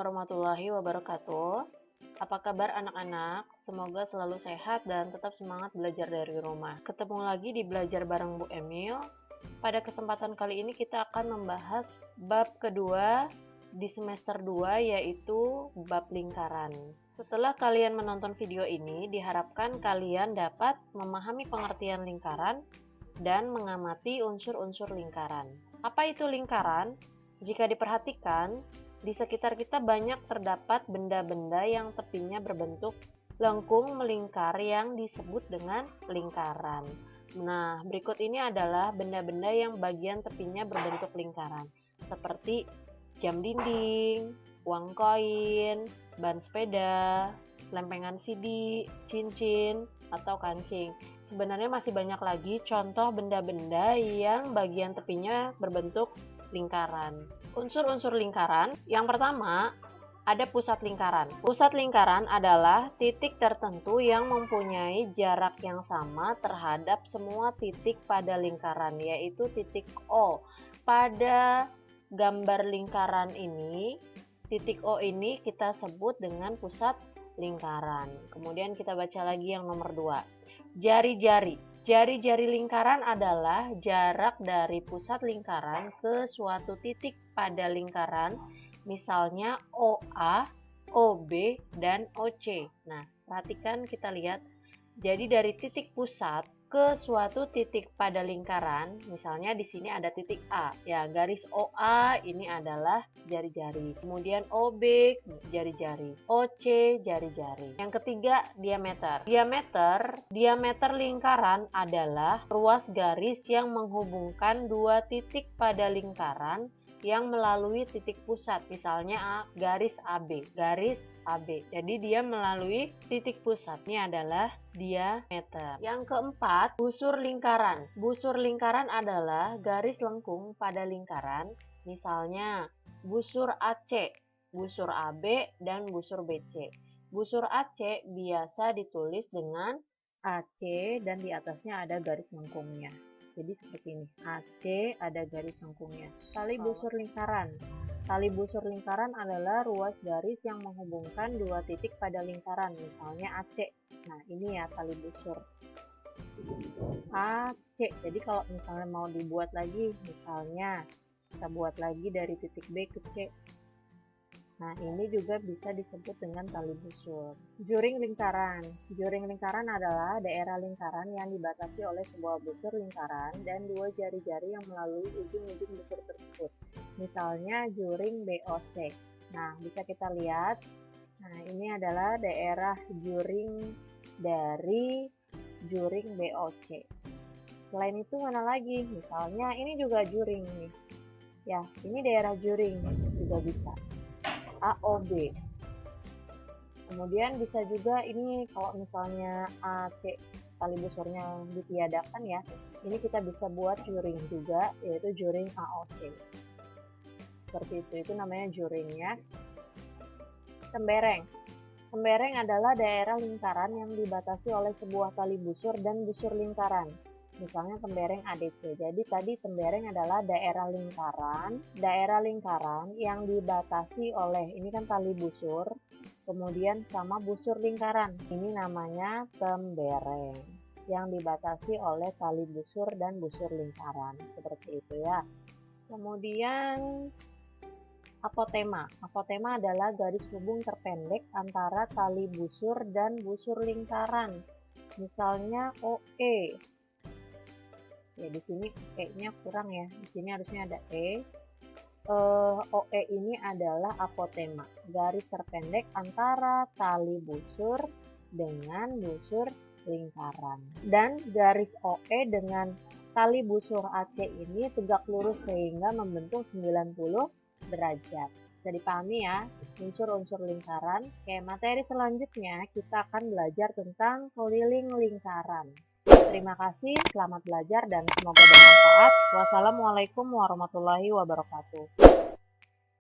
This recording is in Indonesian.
warahmatullahi wabarakatuh. Apa kabar anak-anak? Semoga selalu sehat dan tetap semangat belajar dari rumah. Ketemu lagi di Belajar Bareng Bu Emil. Pada kesempatan kali ini kita akan membahas bab kedua di semester 2, yaitu bab lingkaran. Setelah kalian menonton video ini, diharapkan kalian dapat memahami pengertian lingkaran dan mengamati unsur-unsur lingkaran. Apa itu lingkaran? Jika diperhatikan, di sekitar kita banyak terdapat benda-benda yang tepinya berbentuk lengkung melingkar yang disebut dengan lingkaran. Nah, berikut ini adalah benda-benda yang bagian tepinya berbentuk lingkaran, seperti jam dinding, uang koin, ban sepeda, lempengan CD, cincin, atau kancing. Sebenarnya masih banyak lagi contoh benda-benda yang bagian tepinya berbentuk lingkaran. Unsur-unsur lingkaran, yang pertama ada pusat lingkaran. Pusat lingkaran adalah titik tertentu yang mempunyai jarak yang sama terhadap semua titik pada lingkaran, yaitu titik O. Pada gambar lingkaran ini, titik O ini kita sebut dengan pusat lingkaran. Kemudian kita baca lagi yang nomor 2. Jari-jari. Jari-jari lingkaran adalah jarak dari pusat lingkaran ke suatu titik pada lingkaran, misalnya OA, OB, dan OC. Nah, perhatikan, kita lihat. Jadi dari titik pusat ke suatu titik pada lingkaran, misalnya di sini ada titik A, ya garis OA ini adalah jari-jari. Kemudian OB jari-jari, OC jari-jari. Yang ketiga, diameter. Diameter lingkaran adalah ruas garis yang menghubungkan dua titik pada lingkaran yang melalui titik pusat, misalnya garis AB. Jadi dia melalui titik pusat. Ini adalah diameter. Yang keempat, busur lingkaran. Busur lingkaran adalah garis lengkung pada lingkaran, misalnya busur AC, busur AB, dan busur BC. Busur AC biasa ditulis dengan AC dan di atasnya ada garis lengkungnya. Jadi seperti ini, AC ada garis lengkungnya. Tali busur lingkaran. Tali busur lingkaran adalah ruas garis yang menghubungkan dua titik pada lingkaran, misalnya AC. Nah, ini ya tali busur AC. Jadi kalau misalnya mau dibuat lagi, misalnya kita buat lagi dari titik B ke C. Nah, ini juga bisa disebut dengan tali busur. Juring lingkaran. Juring lingkaran adalah daerah lingkaran yang dibatasi oleh sebuah busur lingkaran dan dua jari-jari yang melalui ujung-ujung busur tersebut. Misalnya juring BOC. Nah, bisa kita lihat. Nah, ini adalah daerah juring dari juring BOC. Selain itu mana lagi? Misalnya ini juga juring nih. Ya, ini daerah juring juga bisa. AOB. Kemudian bisa juga ini kalau misalnya AC tali busurnya ditiadakan ya, ini kita bisa buat juring juga, yaitu juring AOC. Seperti itu namanya juring ya. Tembereng. Tembereng adalah daerah lingkaran yang dibatasi oleh sebuah tali busur dan busur lingkaran. Misalnya tembereng ADC. Jadi tadi tembereng adalah daerah lingkaran yang dibatasi oleh, ini kan tali busur, kemudian sama busur lingkaran. Ini namanya tembereng yang dibatasi oleh tali busur dan busur lingkaran. Seperti itu ya. Kemudian apotema. Apotema adalah garis hubung terpendek antara tali busur dan busur lingkaran. Misalnya OE. Ya, di sini E-nya kurang ya. Di sini harusnya ada E. OE ini adalah apotema, garis terpendek antara tali busur dengan busur lingkaran. Dan garis OE dengan tali busur AC ini tegak lurus sehingga membentuk 90 derajat. Bisa dipahami ya unsur-unsur lingkaran. Oke, materi selanjutnya kita akan belajar tentang keliling lingkaran. Terima kasih, selamat belajar dan semoga bermanfaat. Wassalamualaikum warahmatullahi wabarakatuh.